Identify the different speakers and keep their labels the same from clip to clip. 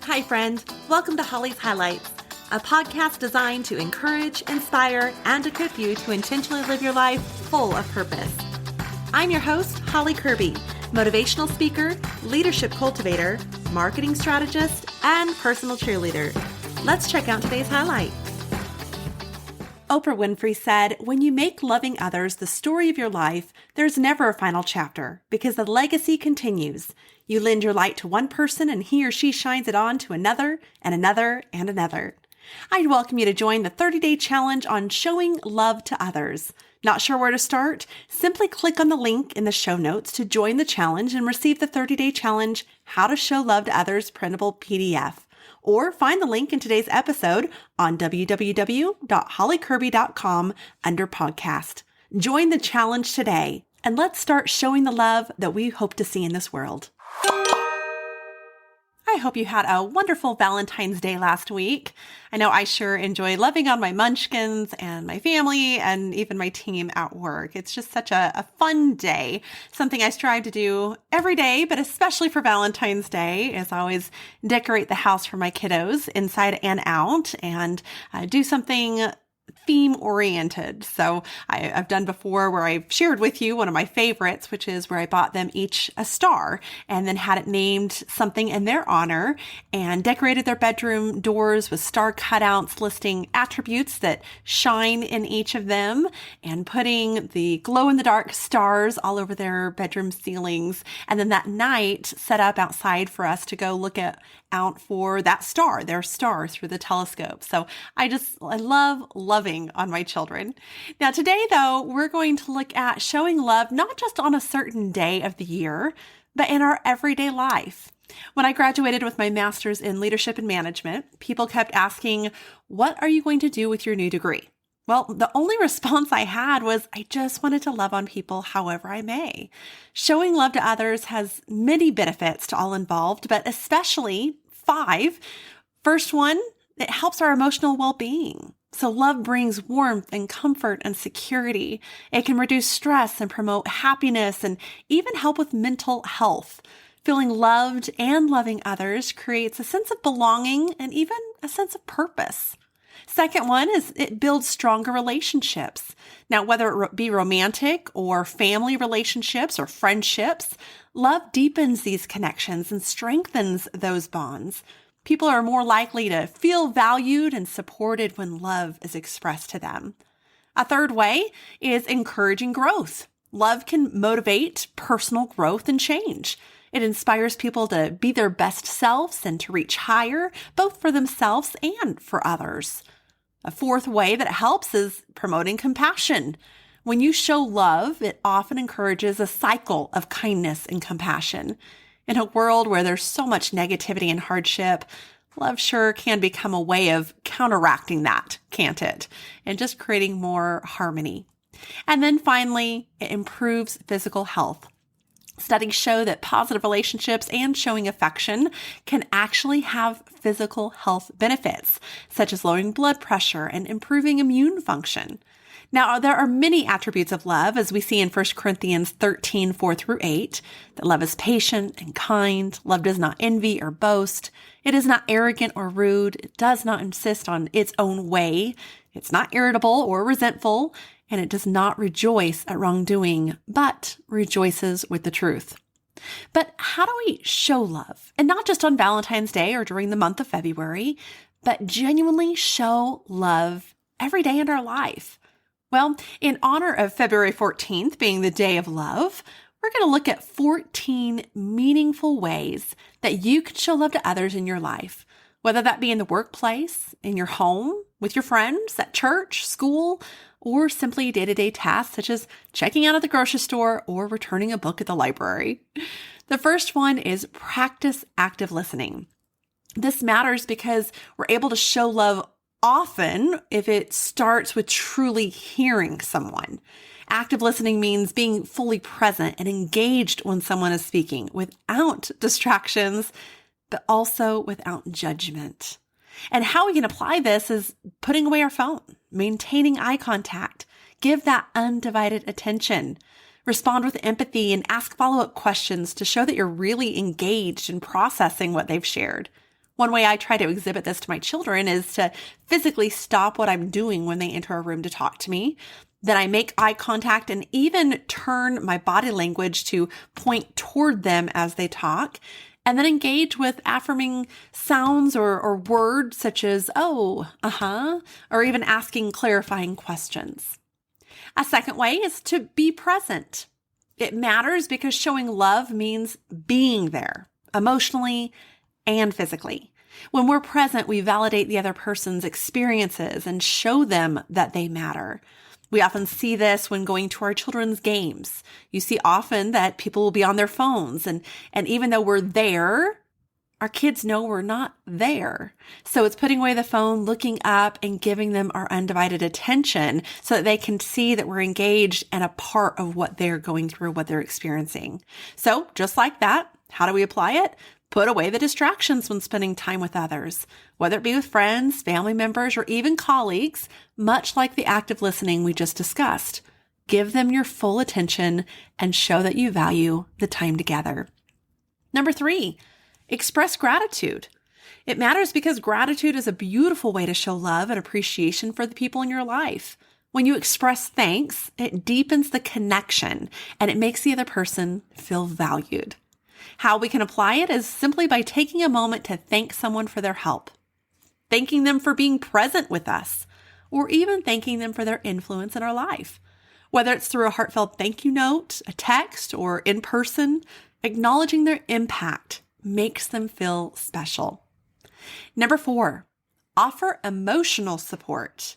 Speaker 1: Hi, friend. Welcome to Holly's Highlights, a podcast designed to encourage, inspire, and equip you to intentionally live your life full of purpose. I'm your host, Holly Kirby, motivational speaker, leadership cultivator, marketing strategist, and personal cheerleader. Let's check out today's highlight. Oprah Winfrey said, "When you make loving others the story of your life, there's never a final chapter because the legacy continues. You lend your light to one person and he or she shines it on to another and another and another." I'd welcome you to join the 30-day challenge on showing love to others. Not sure where to start? Simply click on the link in the show notes to join the challenge and receive the 30-day challenge, How to Show Love to Others printable PDF. Or find the link in today's episode on www.hollykirby.com under podcast. Join the challenge today, and let's start showing the love that we hope to see in this world. I hope you had a wonderful Valentine's Day last week. I know I sure enjoy loving on my munchkins and my family and even my team at work. It's just such a fun day, something I strive to do every day, but especially for Valentine's Day, is always decorate the house for my kiddos inside and out and do something theme-oriented. So I've done before where I've shared with you one of my favorites, which is where I bought them each a star and then had it named something in their honor and decorated their bedroom doors with star cutouts listing attributes that shine in each of them and putting the glow-in-the-dark stars all over their bedroom ceilings. And then that night set up outside for us to go look out for that star, their star, through the telescope. So I love loving on my children. Now today though, we're going to look at showing love not just on a certain day of the year, but in our everyday life. When I graduated with my master's in leadership and management, people kept asking, "What are you going to do with your new degree?" Well, the only response I had was, I just wanted to love on people however I may. Showing love to others has many benefits to all involved, but especially 5. First one, it helps our emotional well-being. So love brings warmth and comfort and security. It can reduce stress and promote happiness and even help with mental health. Feeling loved and loving others creates a sense of belonging and even a sense of purpose. Second one is it builds stronger relationships. Now, whether it be romantic or family relationships or friendships, love deepens these connections and strengthens those bonds. People are more likely to feel valued and supported when love is expressed to them. A third way is encouraging growth. Love can motivate personal growth and change. It inspires people to be their best selves and to reach higher, both for themselves and for others. A fourth way that it helps is promoting compassion. When you show love, it often encourages a cycle of kindness and compassion. In a world where there's so much negativity and hardship, love sure can become a way of counteracting that, can't it? And just creating more harmony. And then finally, it improves physical health. Studies show that positive relationships and showing affection can actually have physical health benefits, such as lowering blood pressure and improving immune function. Now, there are many attributes of love, as we see in 1 Corinthians 13, 4-8, that love is patient and kind. Love does not envy or boast. It is not arrogant or rude. It does not insist on its own way. It's not irritable or resentful. And it does not rejoice at wrongdoing, but rejoices with the truth. But how do we show love? And not just on Valentine's Day or during the month of February, but genuinely show love every day in our life. Well, in honor of February 14th being the Day of Love, we're going to look at 14 meaningful ways that you can show love to others in your life, whether that be in the workplace, in your home, with your friends, at church, school, or simply day-to-day tasks such as checking out at the grocery store or returning a book at the library. The first one is practice active listening. This matters because we're able to show love often if it starts with truly hearing someone. Active listening means being fully present and engaged when someone is speaking without distractions, but also without judgment. And how we can apply this is putting away our phone, maintaining eye contact, give that undivided attention, respond with empathy, and ask follow-up questions to show that you're really engaged in processing what they've shared. One way I try to exhibit this to my children is to physically stop what I'm doing when they enter a room to talk to me. Then I make eye contact and even turn my body language to point toward them as they talk. And then engage with affirming sounds or words such as, oh, or even asking clarifying questions. A second way is to be present. It matters because showing love means being there emotionally and physically. When we're present, we validate the other person's experiences and show them that they matter. We often see this when going to our children's games. You see often that people will be on their phones, and even though we're there, our kids know we're not there. So it's putting away the phone, looking up, and giving them our undivided attention so that they can see that we're engaged and a part of what they're going through, what they're experiencing. So just like that, how do we apply it? Put away the distractions when spending time with others, whether it be with friends, family members, or even colleagues, much like the active listening we just discussed. Give them your full attention and show that you value the time together. Number 3, express gratitude. It matters because gratitude is a beautiful way to show love and appreciation for the people in your life. When you express thanks, it deepens the connection and it makes the other person feel valued. How we can apply it is simply by taking a moment to thank someone for their help, thanking them for being present with us, or even thanking them for their influence in our life. Whether it's through a heartfelt thank you note, a text, or in person, acknowledging their impact makes them feel special. Number 4, offer emotional support.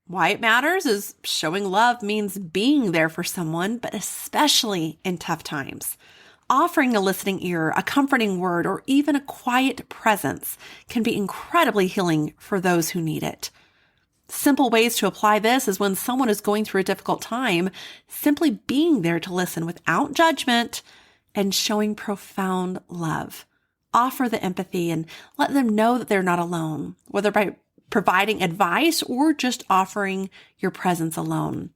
Speaker 1: Why it matters is showing love means being there for someone, but especially in tough times. Offering a listening ear, a comforting word, or even a quiet presence can be incredibly healing for those who need it. Simple ways to apply this is when someone is going through a difficult time, simply being there to listen without judgment and showing profound love. Offer the empathy and let them know that they're not alone, whether by providing advice or just offering your presence alone.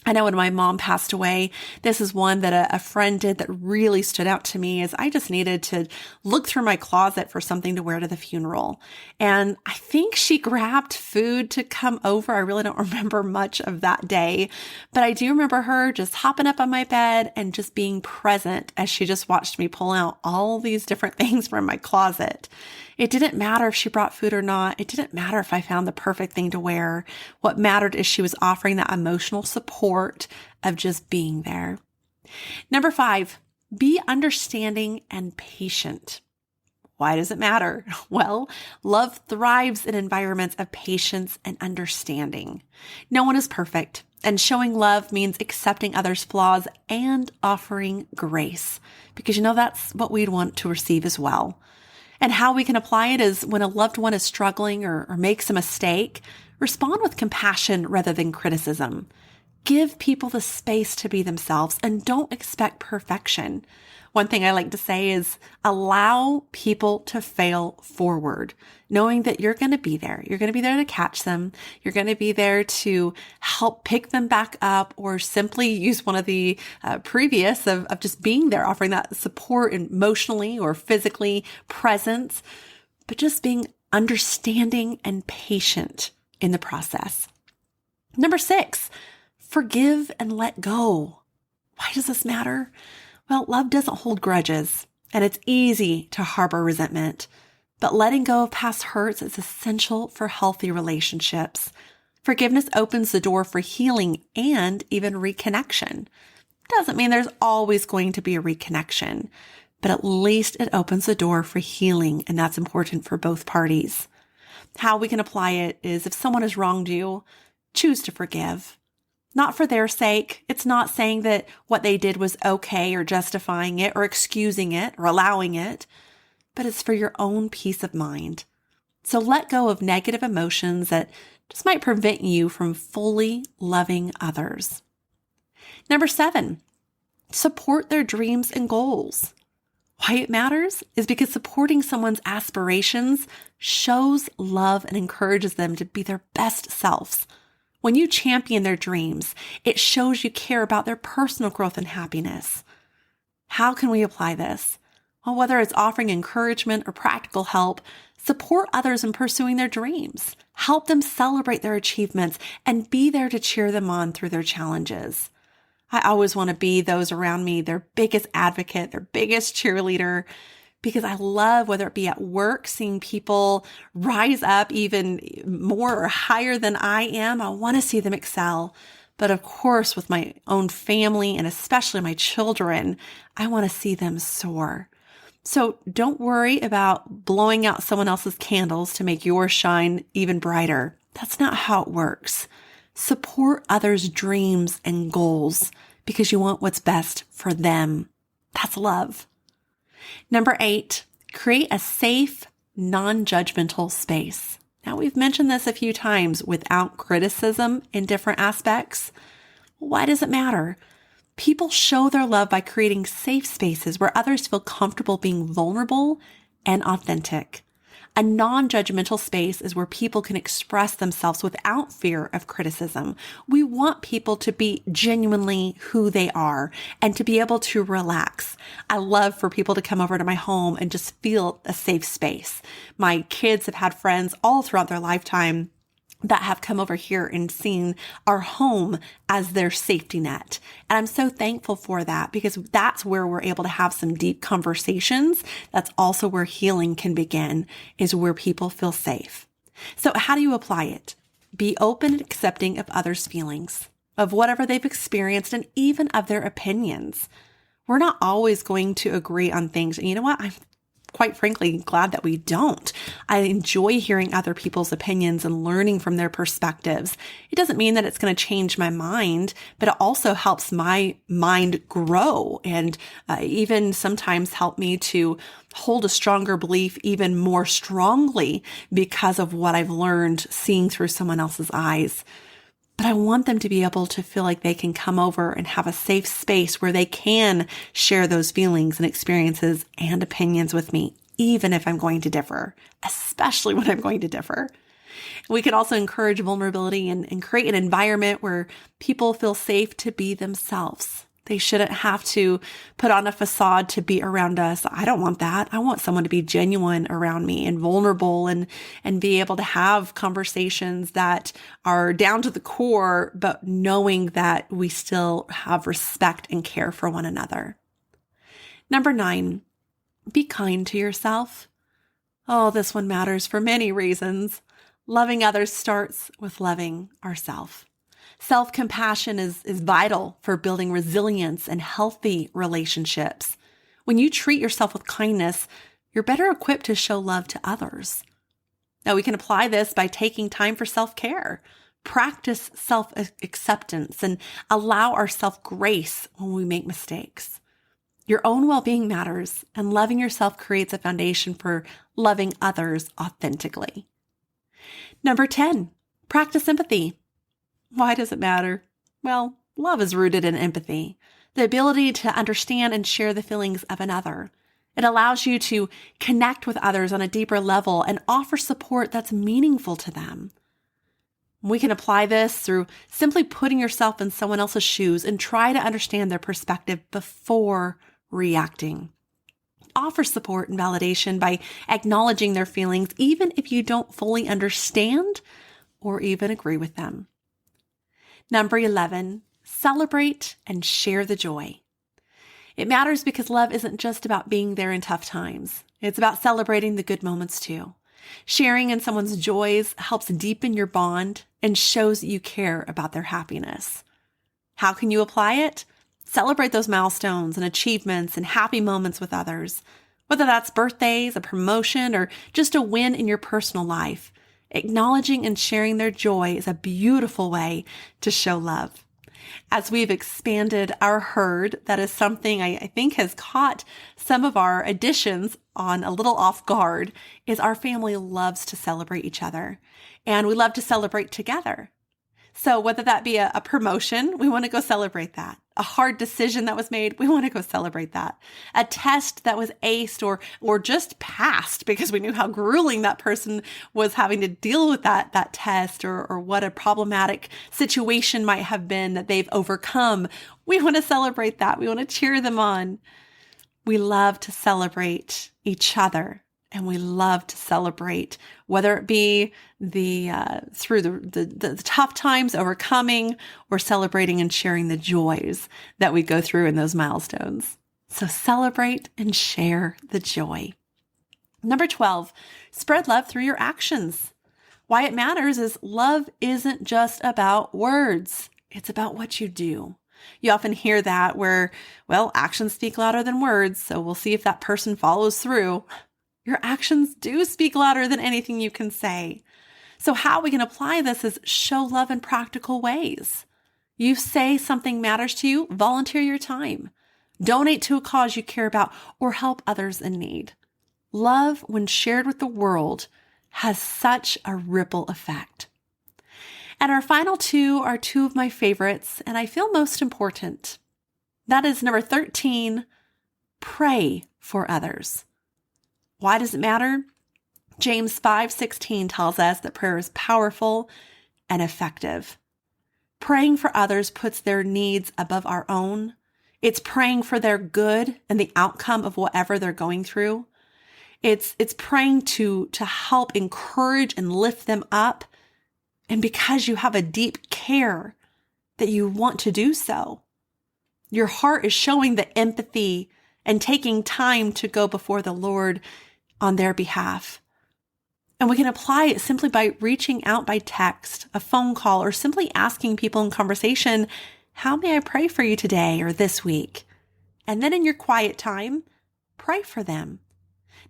Speaker 1: I know when my mom passed away, this is one that a friend did that really stood out to me as I just needed to look through my closet for something to wear to the funeral. And I think she grabbed food to come over. I really don't remember much of that day, but I do remember her just hopping up on my bed and just being present as she just watched me pull out all these different things from my closet. It didn't matter if she brought food or not. It didn't matter if I found the perfect thing to wear. What mattered is she was offering that emotional support of just being there. Number 5, be understanding and patient. Why does it matter? Well, love thrives in environments of patience and understanding. No one is perfect, and showing love means accepting others' flaws and offering grace, because that's what we'd want to receive as well. And how we can apply it is when a loved one is struggling or makes a mistake, respond with compassion rather than criticism. Give people the space to be themselves and don't expect perfection. One thing I like to say is allow people to fail forward, knowing that you're going to be there. You're going to be there to catch them. You're going to be there to help pick them back up, or simply use one of the previous of just being there, offering that support emotionally or physically, presence, but just being understanding and patient in the process. Number 6, forgive and let go. Why does this matter? Well, love doesn't hold grudges, and it's easy to harbor resentment, but letting go of past hurts is essential for healthy relationships. Forgiveness opens the door for healing and even reconnection. Doesn't mean there's always going to be a reconnection, but at least it opens the door for healing, and that's important for both parties. How we can apply it is if someone has wronged you, choose to forgive. Not for their sake. It's not saying that what they did was okay or justifying it or excusing it or allowing it, but it's for your own peace of mind. So let go of negative emotions that just might prevent you from fully loving others. Number 7, support their dreams and goals. Why it matters is because supporting someone's aspirations shows love and encourages them to be their best selves. When you champion their dreams, it shows you care about their personal growth and happiness. How can we apply this? Well, whether it's offering encouragement or practical help, support others in pursuing their dreams. Help them celebrate their achievements and be there to cheer them on through their challenges. I always want to be those around me, their biggest advocate, their biggest cheerleader, because I love, whether it be at work, seeing people rise up even more or higher than I am. I want to see them excel. But of course, with my own family and especially my children, I want to see them soar. So don't worry about blowing out someone else's candles to make yours shine even brighter. That's not how it works. Support others' dreams and goals because you want what's best for them. That's love. Number 8, create a safe, non-judgmental space. Now, we've mentioned this a few times, without criticism in different aspects. Why does it matter? People show their love by creating safe spaces where others feel comfortable being vulnerable and authentic. A non-judgmental space is where people can express themselves without fear of criticism. We want people to be genuinely who they are and to be able to relax. I love for people to come over to my home and just feel a safe space. My kids have had friends all throughout their lifetime that have come over here and seen our home as their safety net. And I'm so thankful for that, because that's where we're able to have some deep conversations. That's also where healing can begin, is where people feel safe. So how do you apply it? Be open and accepting of others' feelings, of whatever they've experienced, and even of their opinions. We're not always going to agree on things. And you know what? I'm quite frankly glad that we don't. I enjoy hearing other people's opinions and learning from their perspectives. It doesn't mean that it's going to change my mind, but it also helps my mind grow and even sometimes help me to hold a stronger belief even more strongly because of what I've learned seeing through someone else's eyes. But I want them to be able to feel like they can come over and have a safe space where they can share those feelings and experiences and opinions with me, even if I'm going to differ, especially when I'm going to differ. We can also encourage vulnerability and create an environment where people feel safe to be themselves. They shouldn't have to put on a facade to be around us. I don't want that. I want someone to be genuine around me and vulnerable and be able to have conversations that are down to the core, but knowing that we still have respect and care for one another. Number 9, be kind to yourself. Oh, this one matters for many reasons. Loving others starts with loving ourselves. Self-compassion is vital for building resilience and healthy relationships. When you treat yourself with kindness, you're better equipped to show love to others. Now, we can apply this by taking time for self-care, practice self-acceptance, and allow ourselves grace when we make mistakes. Your own well-being matters, and loving yourself creates a foundation for loving others authentically. Number 10, practice empathy. Why does it matter? Well, love is rooted in empathy, the ability to understand and share the feelings of another. It allows you to connect with others on a deeper level and offer support that's meaningful to them. We can apply this through simply putting yourself in someone else's shoes and try to understand their perspective before reacting. Offer support and validation by acknowledging their feelings, even if you don't fully understand or even agree with them. Number 11, celebrate and share the joy. It matters because love isn't just about being there in tough times. It's about celebrating the good moments too. Sharing in someone's joys helps deepen your bond and shows that you care about their happiness. How can you apply it? Celebrate those milestones and achievements and happy moments with others, whether that's birthdays, a promotion, or just a win in your personal life. Acknowledging and sharing their joy is a beautiful way to show love. As we've expanded our herd, that is something I think has caught some of our additions on a little off guard, is our family loves to celebrate each other, and we love to celebrate together. So whether that be a promotion, we want to go celebrate that. A hard decision that was made, we want to go celebrate that. A test that was aced or just passed because we knew how grueling that person was having to deal with that test, or what a problematic situation might have been that they've overcome. We want to celebrate that. We want to cheer them on. We love to celebrate each other, and we love to celebrate, whether it be through the tough times, overcoming, or celebrating and sharing the joys that we go through in those milestones. So celebrate and share the joy. Number 12, spread love through your actions. Why it matters is love isn't just about words. It's about what you do. You often hear that where, well, actions speak louder than words, so we'll see if that person follows through. Your actions do speak louder than anything you can say. So how we can apply this is show love in practical ways. You say something matters to you, volunteer your time. Donate to a cause you care about or help others in need. Love, when shared with the world, has such a ripple effect. And our final two are two of my favorites, and I feel most important. That is number 13, pray for others. Why does it matter? James 5:16 tells us that prayer is powerful and effective. Praying for others puts their needs above our own. It's praying for their good and the outcome of whatever they're going through. It's praying to help encourage and lift them up. And because you have a deep care that you want to do so, your heart is showing the empathy and taking time to go before the Lord on their behalf. And we can apply it simply by reaching out by text, a phone call, or simply asking people in conversation, how may I pray for you today or this week? And then in your quiet time, pray for them.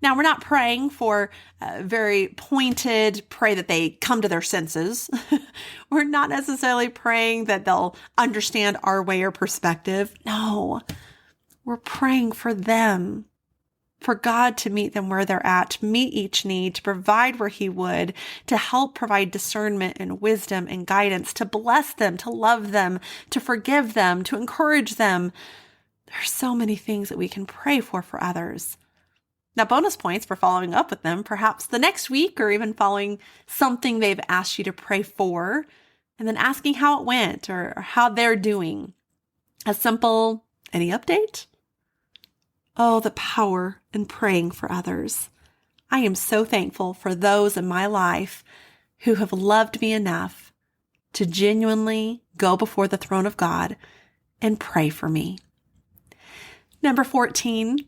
Speaker 1: Now, we're not praying for very pointed, pray that they come to their senses. We're not necessarily praying that they'll understand our way or perspective. No, we're praying for them, for God to meet them where they're at, to meet each need, to provide where He would, to help provide discernment and wisdom and guidance, to bless them, to love them, to forgive them, to encourage them. There's so many things that we can pray for others. Now, bonus points for following up with them, perhaps the next week or even following something they've asked you to pray for, and then asking how it went or how they're doing. A simple, any update? Oh, the power in praying for others. I am so thankful for those in my life who have loved me enough to genuinely go before the throne of God and pray for me. Number 14,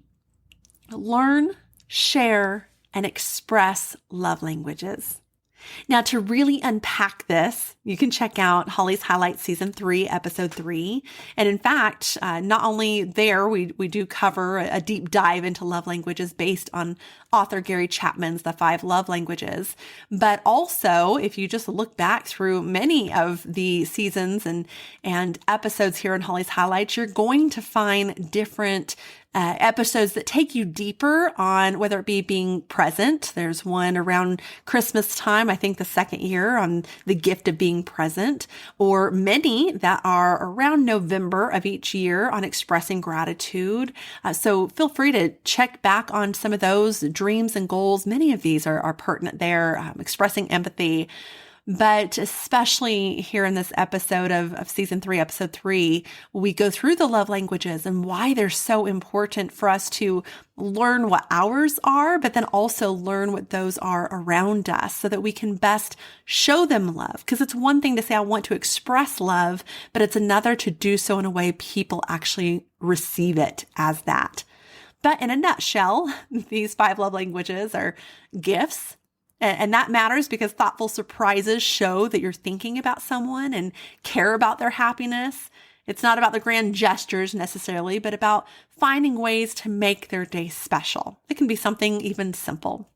Speaker 1: learn, share, and express love languages. Now, to really unpack this, you can check out Holly's Highlights Season 3, Episode 3. And in fact, not only there, we do cover a deep dive into love languages based on author Gary Chapman's The 5 Love Languages. But also, if you just look back through many of the seasons and episodes here in Holly's Highlights, you're going to find different episodes that take you deeper on whether it be being present. There's one around Christmas time, I think the second year, on the gift of being present, or many that are around November of each year on expressing gratitude. So feel free to check back on some of those dreams and goals. Many of these are pertinent there, expressing empathy. But especially here in this episode of Season 3, Episode 3, we go through the love languages and why they're so important for us to learn what ours are, but then also learn what those are around us so that we can best show them love. Because it's one thing to say, I want to express love, but it's another to do so in a way people actually receive it as that. But in a nutshell, these 5 love languages are gifts. And that matters because thoughtful surprises show that you're thinking about someone and care about their happiness. It's not about the grand gestures necessarily, but about finding ways to make their day special. It can be something even simple.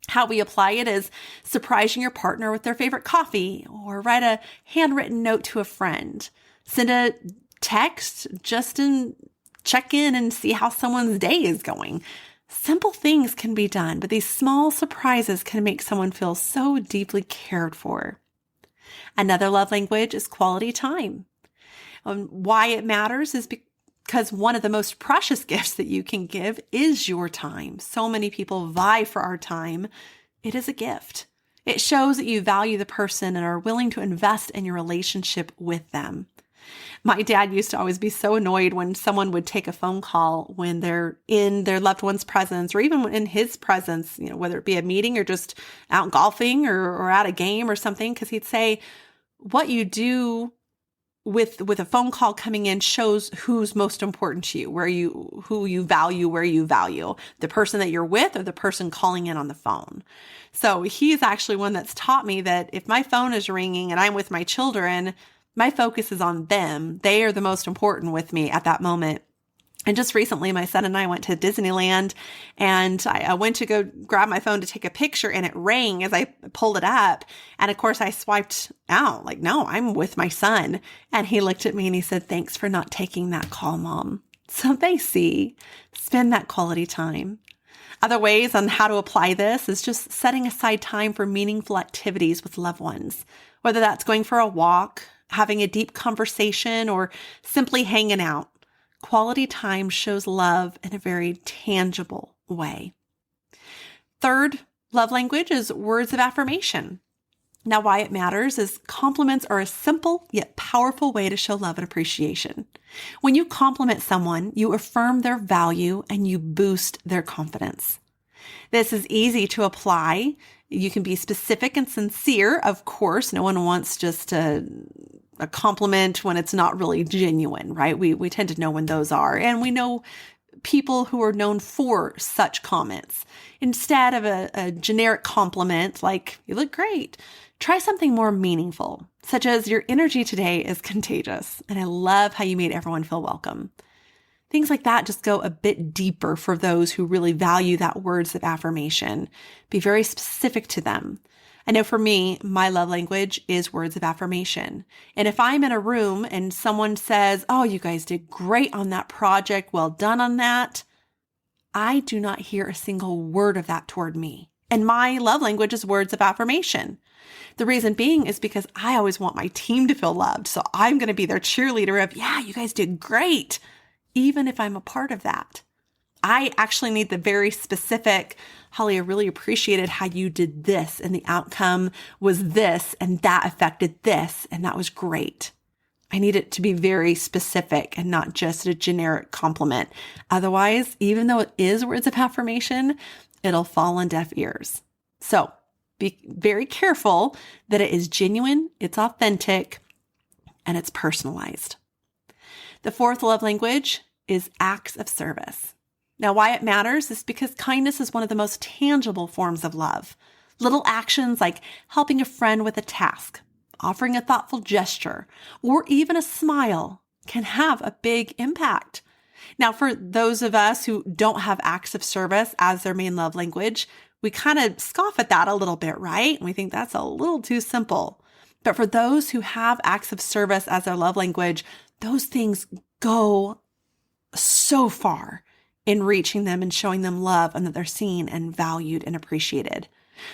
Speaker 1: How we apply it is surprising your partner with their favorite coffee, or write a handwritten note to a friend. Send a text just to check in and see how someone's day is going. Simple things can be done, but these small surprises can make someone feel so deeply cared for. Another love language is quality time. Why it matters is because one of the most precious gifts that you can give is your time. So many people vie for our time. It is a gift. It shows that you value the person and are willing to invest in your relationship with them. My dad used to always be so annoyed when someone would take a phone call when they're in their loved one's presence or even in his presence, whether it be a meeting or just out golfing or at a game or something, because he'd say, what you do with a phone call coming in shows who's most important to you, who you value, where you value, the person that you're with or the person calling in on the phone. So he's actually one that's taught me that if my phone is ringing and I'm with my children, my focus is on them. They are the most important with me at that moment. And just recently, my son and I went to Disneyland, and I went to go grab my phone to take a picture, and it rang as I pulled it up. And of course, I swiped out like, no, I'm with my son. And he looked at me and he said, thanks for not taking that call, Mom. So they see, spend that quality time. Other ways on how to apply this is just setting aside time for meaningful activities with loved ones, whether that's going for a walk, having a deep conversation, or simply hanging out. Quality time shows love in a very tangible way. Third love language is words of affirmation. Now, why it matters is compliments are a simple yet powerful way to show love and appreciation. When you compliment someone, you affirm their value and you boost their confidence. This is easy to apply. You can be specific and sincere. Of course, no one wants just a compliment when it's not really genuine, right? We tend to know when those are. And we know people who are known for such comments. Instead of a generic compliment like, you look great, try something more meaningful, such as your energy today is contagious. And I love how you made everyone feel welcome. Things like that just go a bit deeper for those who really value that words of affirmation. Be very specific to them. I know for me, my love language is words of affirmation. And if I'm in a room and someone says, oh, you guys did great on that project, well done on that, I do not hear a single word of that toward me. And my love language is words of affirmation. The reason being is because I always want my team to feel loved. So I'm going to be their cheerleader of, yeah, you guys did great, even if I'm a part of that. I actually need the very specific, Holly, I really appreciated how you did this and the outcome was this and that affected this and that was great. I need it to be very specific and not just a generic compliment. Otherwise, even though it is words of affirmation, it'll fall on deaf ears. So be very careful that it is genuine, it's authentic, and it's personalized. The fourth love language is acts of service. Now, why it matters is because kindness is one of the most tangible forms of love. Little actions like helping a friend with a task, offering a thoughtful gesture, or even a smile can have a big impact. Now, for those of us who don't have acts of service as their main love language, we kind of scoff at that a little bit, right? And we think that's a little too simple. But for those who have acts of service as their love language, those things go so far in reaching them and showing them love and that they're seen and valued and appreciated.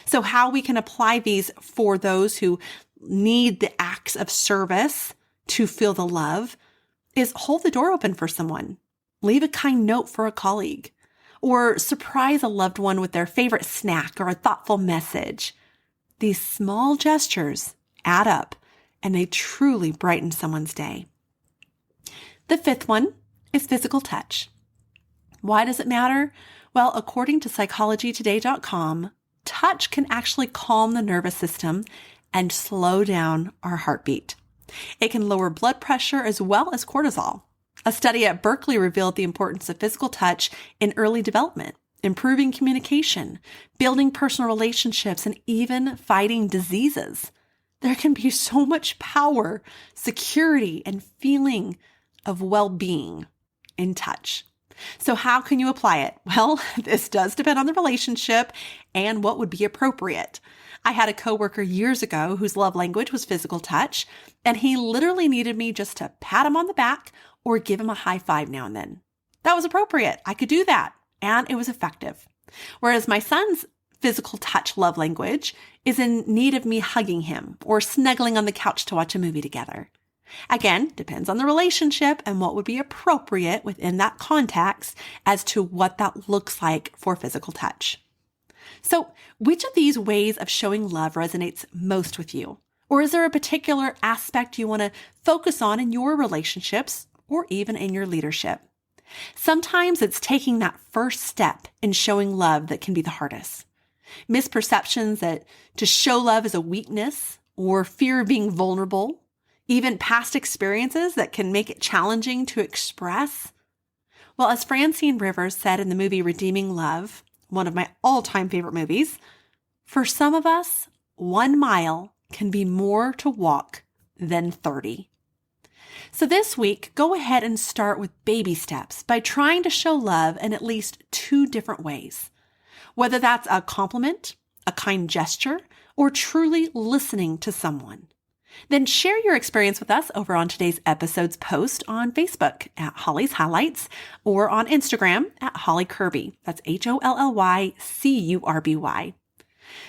Speaker 1: So how we can apply these for those who need the acts of service to feel the love is hold the door open for someone, leave a kind note for a colleague, or surprise a loved one with their favorite snack or a thoughtful message. These small gestures add up and they truly brighten someone's day. The fifth one is physical touch. Why does it matter? Well, according to psychologytoday.com, touch can actually calm the nervous system and slow down our heartbeat. It can lower blood pressure as well as cortisol. A study at Berkeley revealed the importance of physical touch in early development, improving communication, building personal relationships, and even fighting diseases. There can be so much power, security, and feeling of well-being in touch. So how can you apply it? Well, this does depend on the relationship and what would be appropriate. I had a coworker years ago whose love language was physical touch, and he literally needed me just to pat him on the back or give him a high five now and then. That was appropriate. I could do that, and it was effective. Whereas my son's physical touch love language is in need of me hugging him or snuggling on the couch to watch a movie together. Again, depends on the relationship and what would be appropriate within that context as to what that looks like for physical touch. So, which of these ways of showing love resonates most with you? Or is there a particular aspect you want to focus on in your relationships or even in your leadership? Sometimes it's taking that first step in showing love that can be the hardest. Misperceptions that to show love is a weakness or fear of being vulnerable, even past experiences that can make it challenging to express. Well, as Francine Rivers said in the movie Redeeming Love, one of my all-time favorite movies, for some of us, 1 mile can be more to walk than 30. So this week, go ahead and start with baby steps by trying to show love in at least 2 different ways. Whether that's a compliment, a kind gesture, or truly listening to someone. Then share your experience with us over on today's episode's post on Facebook at Holly's Highlights or on Instagram at Holly Kirby. That's HOLLYCURBY.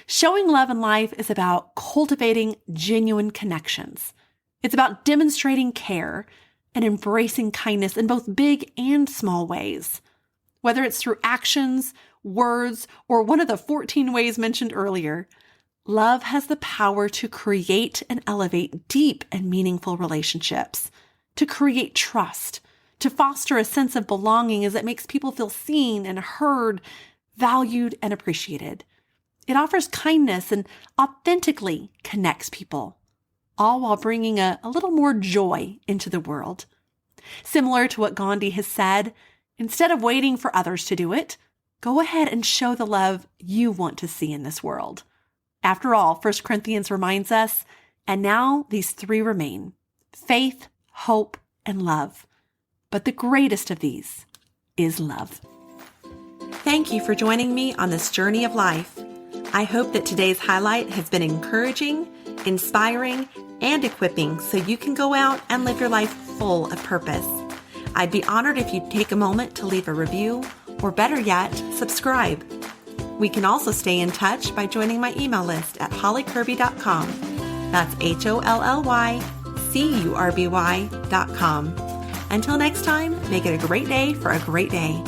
Speaker 1: Showing love in life is about cultivating genuine connections. It's about demonstrating care and embracing kindness in both big and small ways. Whether it's through actions, words, or one of the 14 ways mentioned earlier, love has the power to create and elevate deep and meaningful relationships, to create trust, to foster a sense of belonging as it makes people feel seen and heard, valued and appreciated. It offers kindness and authentically connects people, all while bringing a little more joy into the world. Similar to what Gandhi has said, instead of waiting for others to do it, go ahead and show the love you want to see in this world. After all, 1 Corinthians reminds us, and now these 3 remain: faith, hope, and love. But the greatest of these is love. Thank you for joining me on this journey of life. I hope that today's highlight has been encouraging, inspiring, and equipping so you can go out and live your life full of purpose. I'd be honored if you'd take a moment to leave a review, or better yet, subscribe. We can also stay in touch by joining my email list at hollykirby.com. That's HOLLYCURBY.com. Until next time, make it a great day for a great day.